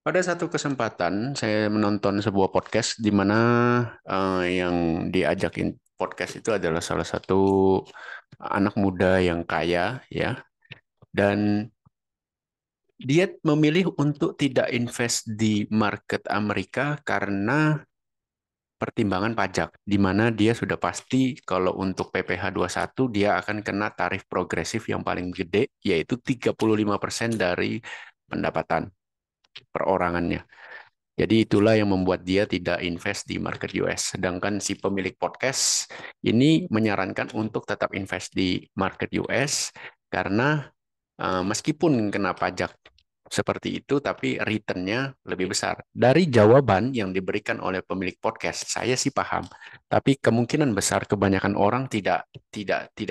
Pada satu kesempatan, saya menonton sebuah podcast di mana yang diajakin podcast itu adalah salah satu anak muda yang kaya, ya, dan dia memilih untuk tidak invest di market Amerika karena pertimbangan pajak, di mana dia sudah pasti kalau untuk PPh 21 dia akan kena tarif progresif yang paling gede, yaitu 35% dari pendapatan perorangannya. Jadi itulah yang membuat dia tidak invest di market US. Sedangkan si pemilik podcast ini menyarankan untuk tetap invest di market US karena meskipun kena pajak seperti itu, tapi returnnya lebih besar. Dari jawaban yang diberikan oleh pemilik podcast, saya sih paham. Tapi kemungkinan besar kebanyakan orang tidak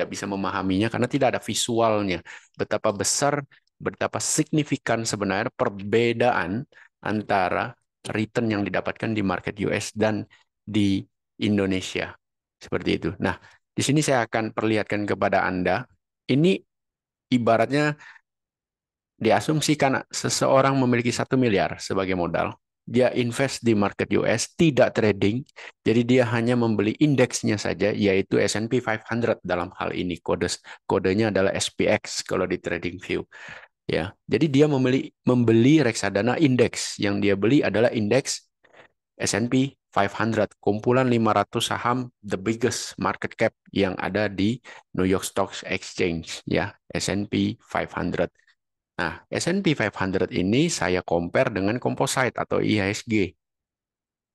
bisa memahaminya karena tidak ada visualnya. Betapa besar, betapa signifikan sebenarnya perbedaan antara return yang didapatkan di market US dan di Indonesia. Seperti itu. Nah, di sini saya akan perlihatkan kepada Anda. Ini ibaratnya diasumsikan seseorang memiliki 1 miliar sebagai modal. Dia invest di market US, tidak trading. Jadi dia hanya membeli indeksnya saja, yaitu S&P 500 dalam hal ini. Kodenya adalah SPX kalau di TradingView. Ya, jadi dia membeli reksadana indeks. Yang dia beli adalah indeks S&P 500, kumpulan 500 saham the biggest market cap yang ada di New York Stock Exchange, ya, S&P 500. Nah, S&P 500 ini saya compare dengan composite atau IHSG.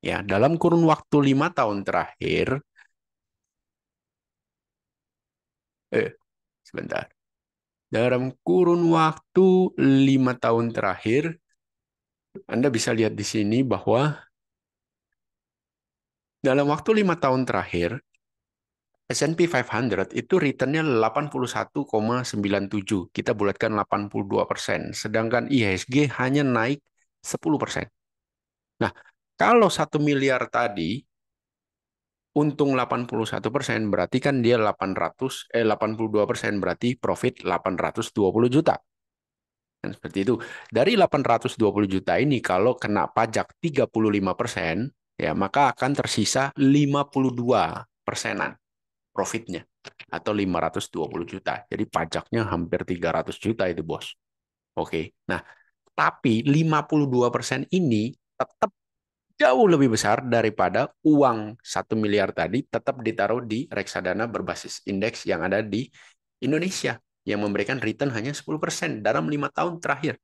Ya, dalam kurun waktu 5 tahun terakhir, sebentar. Dalam kurun waktu 5 tahun terakhir, Anda bisa lihat di sini bahwa dalam waktu 5 tahun terakhir, S&P 500 itu returnnya 81,97. Kita bulatkan 82%. Sedangkan IHSG hanya naik 10%. Nah, kalau 1 miliar tadi untung 81% berarti kan dia 82% berarti profit 820 juta. Dan seperti itu. Dari 820 juta ini kalau kena pajak 35%, ya maka akan tersisa 52 persenan profitnya atau 520 juta. Jadi pajaknya hampir 300 juta itu, Bos. Oke. Nah, tapi 52% ini tetap jauh lebih besar daripada uang 1 miliar tadi tetap ditaruh di reksadana berbasis indeks yang ada di Indonesia yang memberikan return hanya 10% dalam 5 tahun terakhir.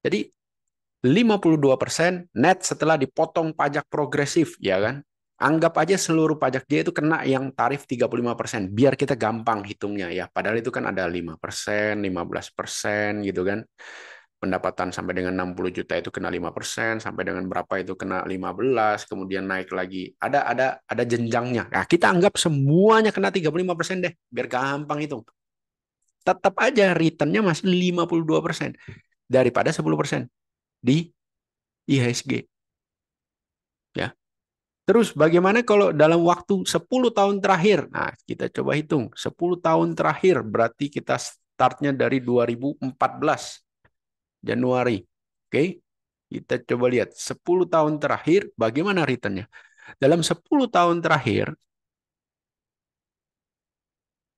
Jadi 52% net setelah dipotong pajak progresif, ya kan? Anggap aja seluruh pajak dia itu kena yang tarif 35%, biar kita gampang hitungnya ya. Padahal itu kan ada 5%, 15% gitu kan. Pendapatan sampai dengan 60 juta itu kena 5%, sampai dengan berapa itu kena 15, kemudian naik lagi. Ada jenjangnya. Nah, kita anggap semuanya kena 35% deh, biar gampang hitung. Tetap aja returnnya masih 52% daripada 10% di IHSG. Ya. Terus bagaimana kalau dalam waktu 10 tahun terakhir? Nah, kita coba hitung. 10 tahun terakhir berarti kita startnya dari 2014 Januari. Oke. Kita coba lihat 10 tahun terakhir bagaimana returnnya. Dalam 10 tahun terakhir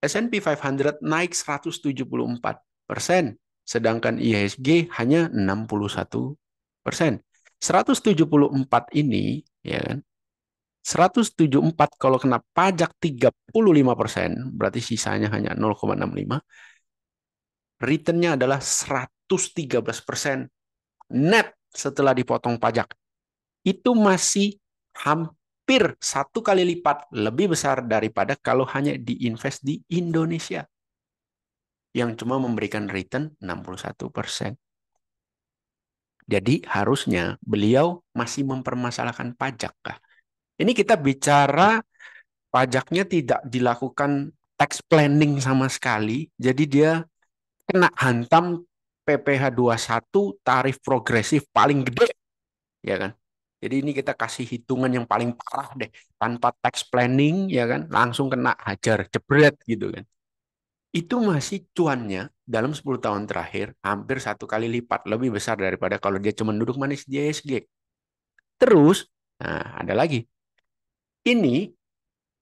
S&P 500 naik 174%, sedangkan IHSG hanya 61%. 174 ini, ya kan? 174 kalau kena pajak 35%, berarti sisanya hanya 0,65. Returnnya adalah 113% net setelah dipotong pajak. Itu masih hampir 1 kali lipat lebih besar daripada kalau hanya diinvest di Indonesia yang cuma memberikan return 61%. Jadi harusnya beliau masih mempermasalahkan pajak kah? Ini kita bicara pajaknya tidak dilakukan tax planning sama sekali. Jadi dia kena hantam PPh 21 tarif progresif paling gede, ya kan? Jadi ini kita kasih hitungan yang paling parah deh, tanpa tax planning, ya kan? Langsung kena hajar jebret gitu kan. itu masih cuannya dalam 10 tahun terakhir hampir 1 kali lipat lebih besar daripada kalau dia cuma duduk manis di ISG. Terus, nah ada lagi. Ini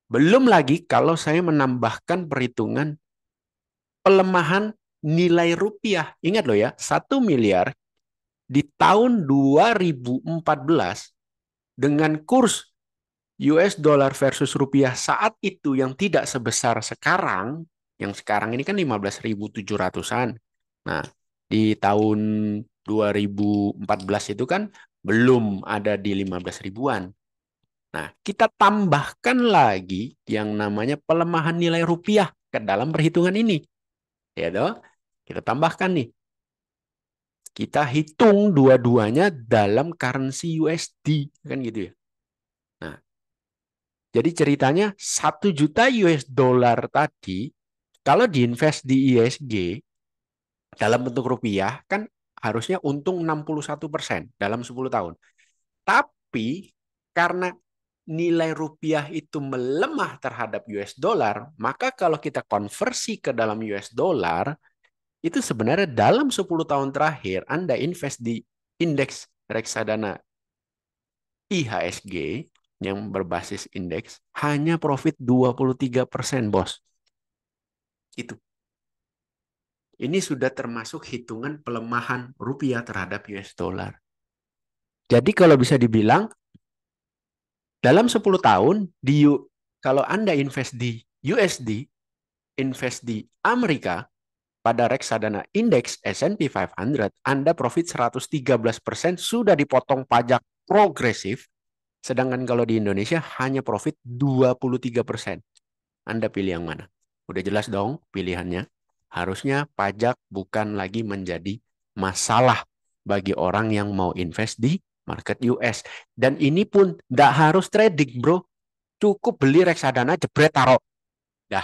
belum lagi kalau saya menambahkan perhitungan pelemahan nilai rupiah. Ingat loh ya, 1 miliar di tahun 2014 dengan kurs US dollar versus rupiah saat itu yang tidak sebesar sekarang, yang sekarang ini kan 15.700-an. Nah, di tahun 2014 itu kan belum ada di 15 ribuan. Nah, kita tambahkan lagi yang namanya pelemahan nilai rupiah ke dalam perhitungan ini. Ya toh? Kita tambahkan nih. Kita hitung dua-duanya dalam currency USD. Kan gitu ya. Nah, jadi ceritanya 1 juta US dollar tadi, kalau diinvest di ISG dalam bentuk rupiah, kan harusnya untung 61% dalam 10 tahun. Tapi karena nilai rupiah itu melemah terhadap US dollar, maka kalau kita konversi ke dalam US dollar, itu sebenarnya dalam 10 tahun terakhir Anda invest di indeks reksadana IHSG yang berbasis indeks hanya profit 23%, bos. Itu. Ini sudah termasuk hitungan pelemahan rupiah terhadap US dollar. Jadi kalau bisa dibilang dalam 10 tahun kalau Anda invest di USD, invest di Amerika pada reksadana indeks S&P 500, Anda profit 113% sudah dipotong pajak progresif. Sedangkan kalau di Indonesia hanya profit 23%. Anda pilih yang mana? Udah jelas dong pilihannya. Harusnya pajak bukan lagi menjadi masalah bagi orang yang mau invest di market US. Dan ini pun tidak harus trading, bro. Cukup beli reksadana, jebret, taruh. Dah.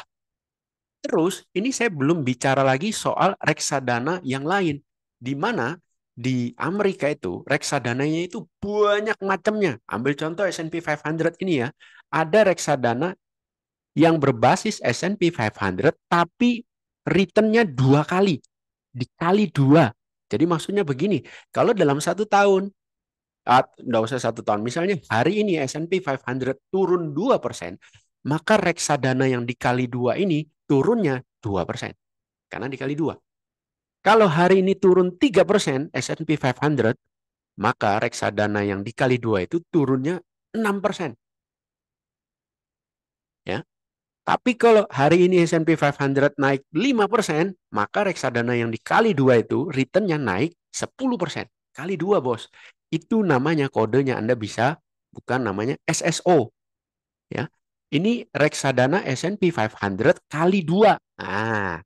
Terus, ini saya belum bicara lagi soal reksadana yang lain. Di mana di Amerika itu, reksadananya itu banyak macamnya. Ambil contoh S&P 500 ini ya. Ada reksadana yang berbasis S&P 500 tapi returnnya 2 kali, dikali 2. Jadi maksudnya begini, kalau dalam 1 tahun, nggak usah 1 tahun, misalnya hari ini S&P 500 turun 2%, maka reksadana yang dikali 2 ini turunnya 2%, karena dikali 2. Kalau hari ini turun 3% S&P 500, maka reksadana yang dikali 2 itu turunnya 6%. Ya. Tapi kalau hari ini S&P 500 naik 5%, maka reksadana yang dikali 2 itu returnnya naik 10%. Kali 2, bos. Itu namanya kodenya Anda bisa, bukan namanya SSO. Ya. Ini reksadana S&P 500 kali 2. Nah,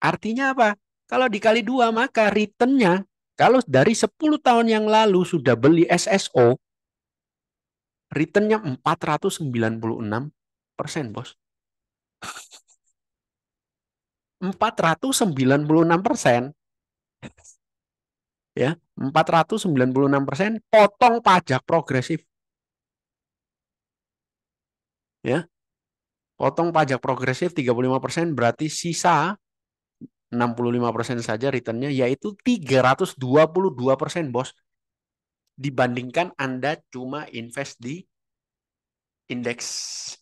artinya apa? Kalau dikali 2, maka returnnya, kalau dari 10 tahun yang lalu sudah beli SSO, returnnya 496%, bos. 496%, ya, 496%, potong pajak progresif, ya, potong pajak progresif 35%, berarti sisa 65% saja returnnya, yaitu 322%, bos, dibandingkan Anda cuma invest di indeks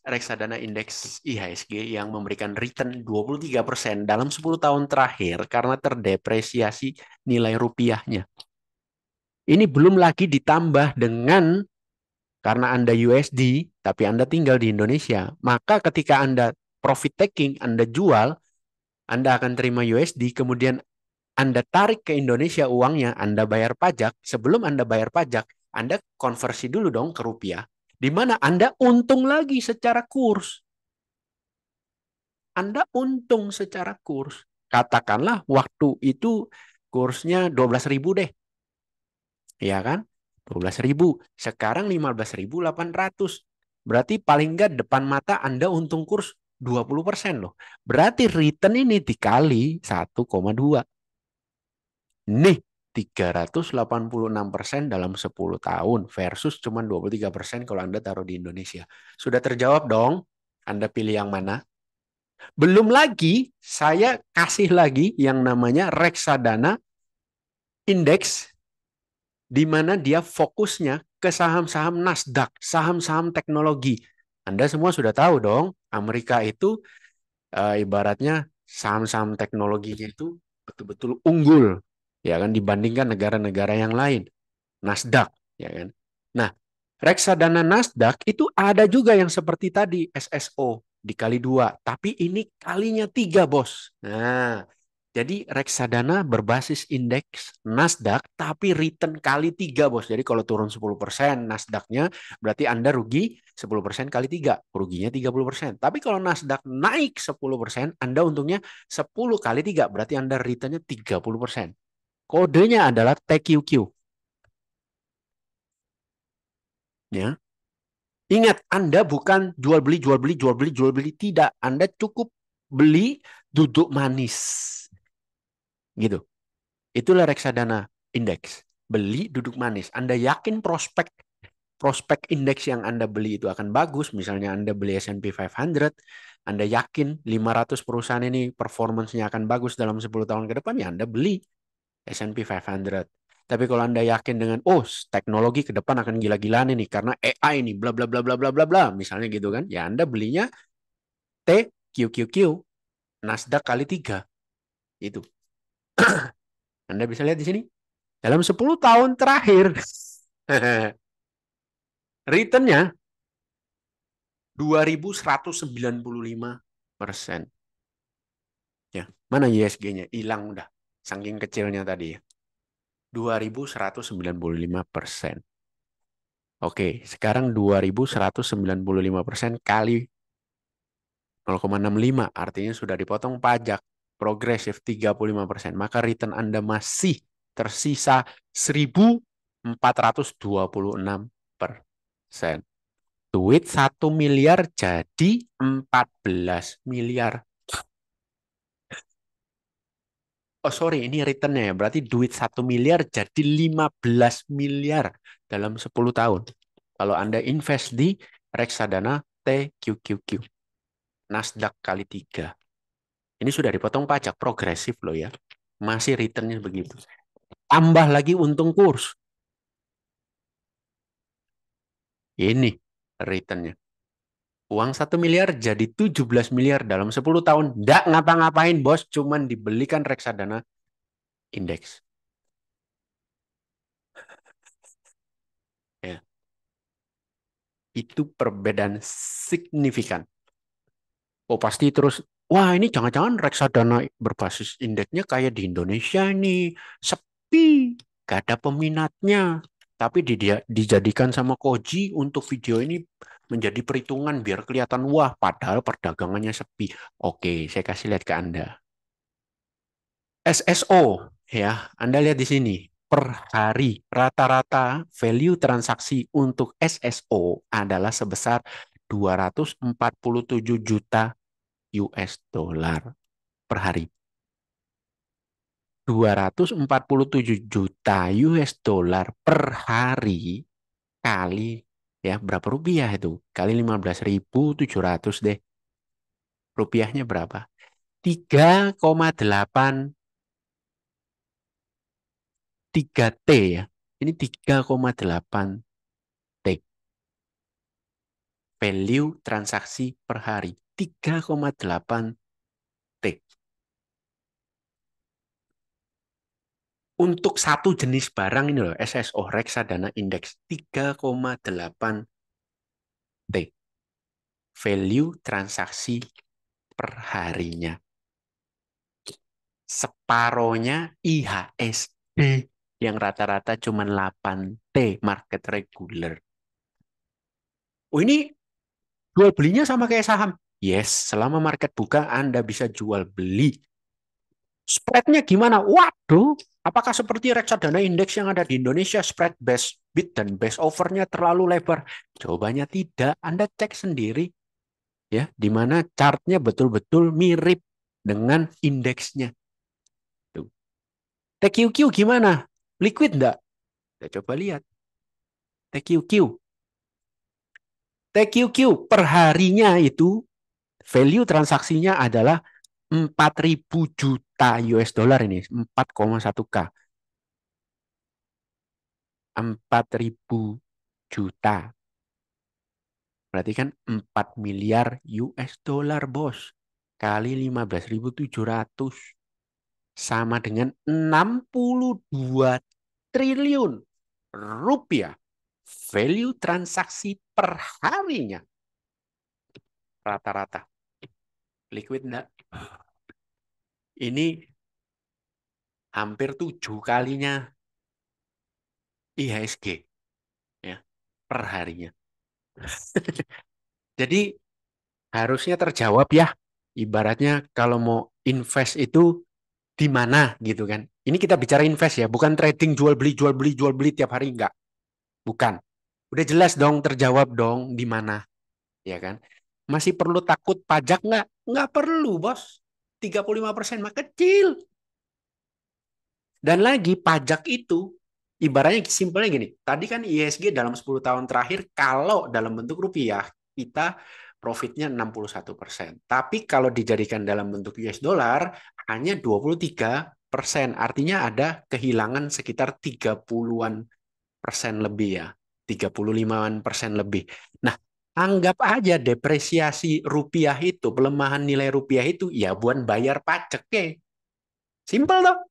reksadana indeks IHSG yang memberikan return 23% dalam 10 tahun terakhir karena terdepresiasi nilai rupiahnya. Ini belum lagi ditambah dengan, karena Anda USD, tapi Anda tinggal di Indonesia, maka ketika Anda profit taking, Anda jual, Anda akan terima USD, kemudian Anda tarik ke Indonesia uangnya, Anda bayar pajak. Sebelum Anda bayar pajak, Anda konversi dulu dong ke rupiah, di mana Anda untung lagi secara kurs. Anda untung secara kurs. Katakanlah waktu itu kursnya 12.000 deh. Ya kan? 12.000. Sekarang 15.800. Berarti paling nggak depan mata Anda untung kurs 20% loh. Berarti return ini dikali 1,2. Nih, 386% dalam 10 tahun versus cuma 23% kalau Anda taruh di Indonesia. Sudah terjawab dong? Anda pilih yang mana? Belum lagi saya kasih lagi yang namanya reksadana indeks di mana dia fokusnya ke saham-saham Nasdaq, saham-saham teknologi. Anda semua sudah tahu dong, Amerika itu ibaratnya saham-saham teknologinya itu betul-betul unggul, ya kan, dibandingkan negara-negara yang lain. Nasdaq, ya kan. Nah, reksadana Nasdaq itu ada juga yang seperti tadi SSO dikali dua, tapi ini kalinya tiga, bos. Nah, jadi reksadana berbasis indeks Nasdaq, tapi return kali tiga, bos. Jadi kalau turun 10% Nasdaqnya, berarti Anda rugi 10% kali tiga, ruginya 30%. Tapi kalau Nasdaq naik 10%, Anda untungnya 10 kali tiga, berarti Anda returnnya 30%. Kodenya adalah TQQ. Ya. Ingat, Anda bukan jual beli, jual beli, jual beli, jual beli. Tidak. Anda cukup beli duduk manis. Gitu. Itulah reksadana indeks. Beli duduk manis. Anda yakin prospek prospek indeks yang Anda beli itu akan bagus. Misalnya Anda beli S&P 500, Anda yakin 500 perusahaan ini performance-nya akan bagus dalam 10 tahun ke depan, ya Anda beli S&P 500. Tapi kalau Anda yakin dengan, oh, teknologi ke depan akan gila-gilaan ini karena AI ini, bla bla bla bla bla bla bla, misalnya gitu kan, ya Anda belinya TQQQ, Nasdaq kali 3. Itu. Anda bisa lihat di sini. Dalam 10 tahun terakhir, returnnya 2195%. Ya, mana ISG-nya? Hilang udah. Saking kecilnya tadi ya. 2195%. Oke, sekarang 2195% kali 0,65, artinya sudah dipotong pajak progresif 35%. Maka return Anda masih tersisa 1426%. Duit 1 miliar jadi 14 miliar. Oh sorry, ini returnnya ya. Berarti duit 1 miliar jadi 15 miliar dalam 10 tahun. Kalau Anda invest di reksadana TQQQ. Nasdaq kali 3. Ini sudah dipotong pajak progresif loh ya. Masih returnnya begitu. Tambah lagi untung kurs. Ini returnnya. Uang 1 miliar jadi 17 miliar dalam 10 tahun. Nggak ngapa-ngapain bos. Cuman dibelikan reksadana indeks. Ya, itu perbedaan signifikan. Oh pasti terus, wah ini jangan-jangan reksadana berbasis indeksnya kayak di Indonesia ini. Sepi. Gak ada peminatnya. Tapi dijadikan sama Koji untuk video ini menjadi perhitungan biar kelihatan wah padahal perdagangannya sepi. Oke, saya kasih lihat ke Anda. SSO ya, Anda lihat di sini. Per hari rata-rata value transaksi untuk SSO adalah sebesar 247 juta US dollar per hari. 247 juta US dollar per hari kali, ya berapa rupiah itu? Kali 15.700 deh. Rupiahnya berapa? 3,83 T ya. Ini 3,8 T. Value transaksi per hari. 3,8 T. Untuk satu jenis barang ini loh, SSO, reksadana indeks. 3,8 T. Value transaksi per harinya. Separohnya IHSG yang rata-rata cuma 8 T market regular. Oh ini jual belinya sama kayak saham. Yes, selama market buka Anda bisa jual beli. Spreadnya gimana? Waduh, apakah seperti reksadana indeks yang ada di Indonesia, spread best bid dan best offernya terlalu lebar? Jawabannya tidak. Anda cek sendiri ya, di mana chartnya betul-betul mirip dengan indeksnya. Tuh. TQQ gimana? Liquid enggak? Kita coba lihat. TQQ. TQQ per harinya itu Value transaksinya adalah 4.000 juta US dollar ini, 4,1K. 4.000 juta. Berarti kan 4 miliar US dollar, bos. Kali 15.700 sama dengan 62 triliun rupiah. Value transaksi per harinya rata-rata. Liquid enggak? Ini hampir 7 kalinya IHSG ya per harinya. Jadi harusnya terjawab ya. Ibaratnya kalau mau invest itu di mana gitu kan. Ini kita bicara invest ya, bukan trading jual beli jual beli jual beli tiap hari enggak. Bukan. Udah jelas dong terjawab dong di mana, ya kan? Masih perlu takut pajak nggak? Nggak perlu, Bos. 35% mah kecil. Dan lagi pajak itu ibaratnya simpelnya gini. Tadi kan ISG dalam 10 tahun terakhir kalau dalam bentuk rupiah kita profitnya 61%. Tapi kalau dijadikan dalam bentuk US dollar hanya 23%. Artinya ada kehilangan sekitar 30-an persen lebih ya. 35-an% lebih. Nah, anggap aja depresiasi rupiah itu, pelemahan nilai rupiah itu ya buat bayar pajak. Simpel dong.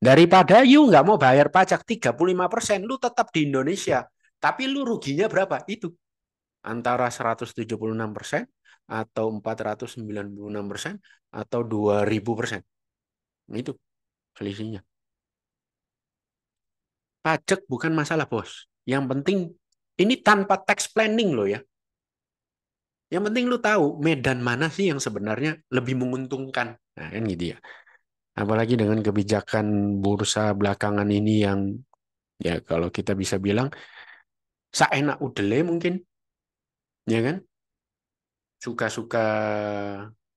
Daripada you nggak mau bayar pajak 35%, lu tetap di Indonesia. Tapi lu ruginya berapa? Itu antara 176% atau 496% atau 2000%. Itu selisihnya. Pajak bukan masalah, bos. Yang penting ini tanpa tax planning loh ya. Yang penting lu tahu medan mana sih yang sebenarnya lebih menguntungkan. Nah, kan gitu ya. Apalagi dengan kebijakan bursa belakangan ini yang ya kalau kita bisa bilang seenak udele mungkin, ya kan? Suka-suka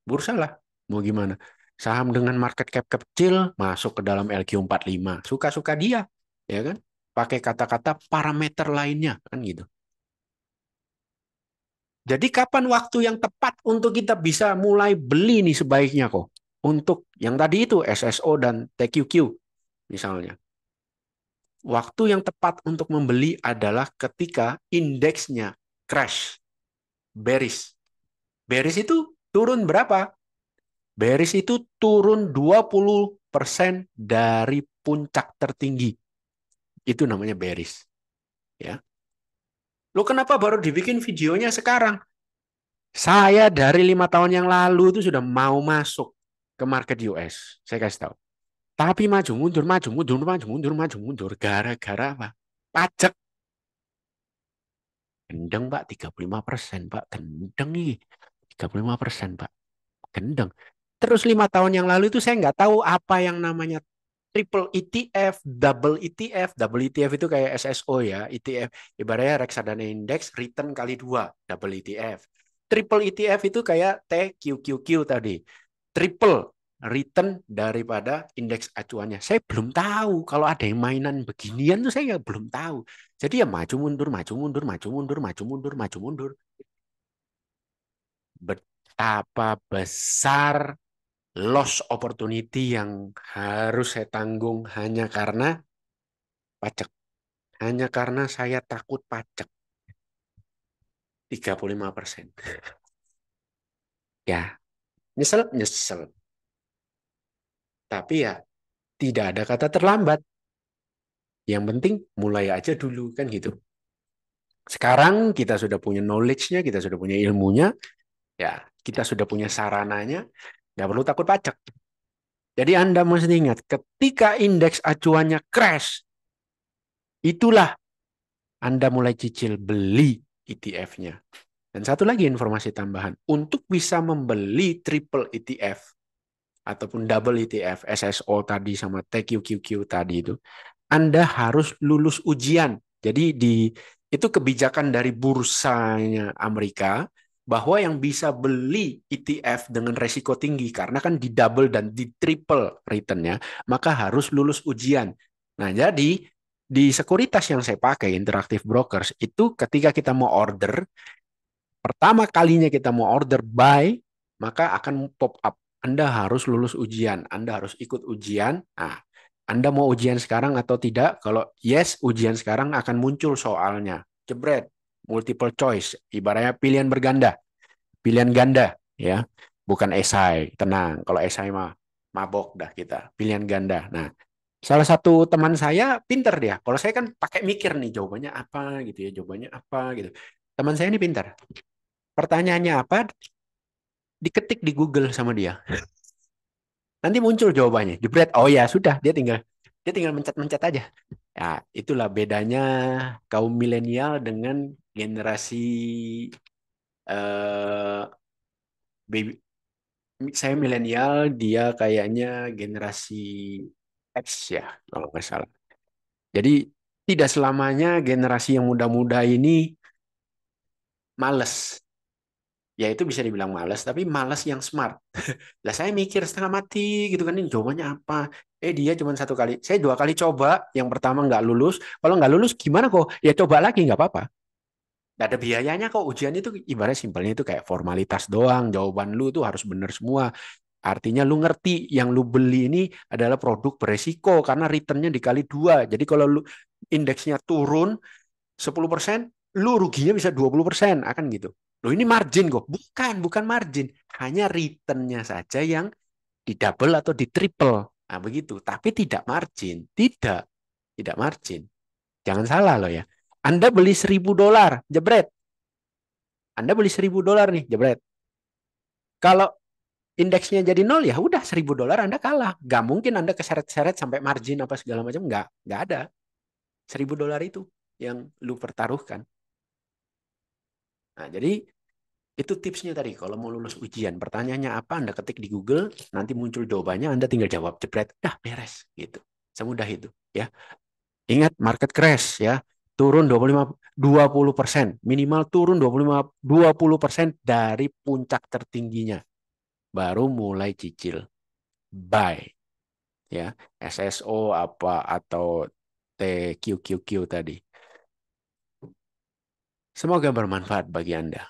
bursa lah, mau gimana? Saham dengan market cap kecil masuk ke dalam LQ45, suka-suka dia, ya kan? Pakai kata-kata parameter lainnya, kan gitu. Jadi kapan waktu yang tepat untuk kita bisa mulai beli nih sebaiknya kok? Untuk yang tadi itu SSO dan TQQ misalnya. Waktu yang tepat untuk membeli adalah ketika indeksnya crash, bearish. Bearish itu turun berapa? Bearish itu turun 20% dari puncak tertinggi. Itu namanya bearish. Ya. Lo kenapa baru dibikin videonya sekarang? Saya dari 5 tahun yang lalu itu sudah mau masuk ke market US. Saya kasih tahu. Tapi maju mundur, maju mundur, maju mundur, maju mundur. Gara-gara apa? Pajak. Gendeng, Pak. 35%, Pak. Gendeng nih. 35%, Pak. Gendeng. Terus 5 tahun yang lalu itu saya nggak tahu apa yang namanya triple ETF, double ETF. Double ETF itu kayak SSO ya. ETF ibaratnya reksadana indeks return kali dua. Double ETF. Triple ETF itu kayak TQQQ tadi. Triple return daripada indeks acuannya. Saya belum tahu kalau ada yang mainan beginian tuh saya belum tahu. Jadi ya maju mundur, maju mundur, maju mundur, maju mundur, maju mundur. Betapa besar loss opportunity yang harus saya tanggung hanya karena pajak. Hanya karena saya takut pajak 35%. Ya, nyesel, nyesel. Tapi ya tidak ada kata terlambat. Yang penting mulai aja dulu kan gitu. Sekarang kita sudah punya knowledge-nya, kita sudah punya ilmunya, ya kita sudah punya sarananya, nggak perlu takut pajak. Jadi Anda mesti ingat, ketika indeks acuannya crash, itulah Anda mulai cicil beli ETF-nya. Dan satu lagi informasi tambahan, untuk bisa membeli triple ETF ataupun double ETF, SSO tadi sama TQQQ tadi itu, Anda harus lulus ujian. Jadi itu kebijakan dari bursanya Amerika bahwa yang bisa beli ETF dengan resiko tinggi karena kan di double dan di triple returnnya, maka harus lulus ujian. Nah, jadi di sekuritas yang saya pakai, Interactive Brokers, itu ketika kita mau order, pertama kalinya kita mau order buy, maka akan pop up. Anda harus lulus ujian, Anda harus ikut ujian. Nah, Anda mau ujian sekarang atau tidak? Kalau yes, ujian sekarang akan muncul soalnya. Jebret, multiple choice, ibaratnya pilihan berganda, pilihan ganda, ya, bukan esai. Tenang, kalau esai mah mabok dah kita. Pilihan ganda. Nah, salah satu teman saya pinter dia. Kalau saya kan pakai mikir nih jawabannya apa gitu ya, jawabannya apa gitu. Teman saya ini pintar. Pertanyaannya apa? Diketik di Google sama dia. Nanti muncul jawabannya. Jebret. Oh ya sudah, dia tinggal mencet-mencet aja. Ya, itulah bedanya kaum milenial dengan generasi eh baby. Saya milenial, dia kayaknya generasi X ya, kalau nggak salah. Jadi tidak selamanya generasi yang muda-muda ini males. Ya itu bisa dibilang males, tapi males yang smart. Lah saya mikir setengah mati gitu kan, ini jawabannya apa? Dia cuma satu kali. Saya dua kali coba, yang pertama nggak lulus. Kalau nggak lulus gimana kok? Ya coba lagi nggak apa-apa. Nggak ada biayanya kok. Ujian itu ibarat simpelnya itu kayak formalitas doang. Jawaban lu tuh harus bener semua. Artinya lu ngerti yang lu beli ini adalah produk beresiko karena returnnya dikali dua. Jadi kalau lu indeksnya turun 10%, lu ruginya bisa 20%, akan gitu. Loh ini margin kok. Bukan margin. Hanya returnnya saja yang di double atau di triple. Nah, begitu. Tapi tidak margin. Tidak margin. Jangan salah loh ya. Anda beli $1.000, jebret. Anda beli $1.000 nih, jebret. Kalau indeksnya jadi nol ya udah $1.000 Anda kalah. Gak mungkin Anda keseret-seret sampai margin apa segala macam. Nggak ada. $1.000 itu yang lu pertaruhkan. Nah, jadi itu tipsnya tadi. Kalau mau lulus ujian, pertanyaannya apa? Anda ketik di Google, nanti muncul jawabannya, Anda tinggal jawab, jebret, dah beres gitu. Semudah itu, ya. Ingat market crash ya, turun 20% minimal turun 20% dari puncak tertingginya. Baru mulai cicil. Buy ya, SSO apa atau TQQQ tadi. Semoga bermanfaat bagi Anda.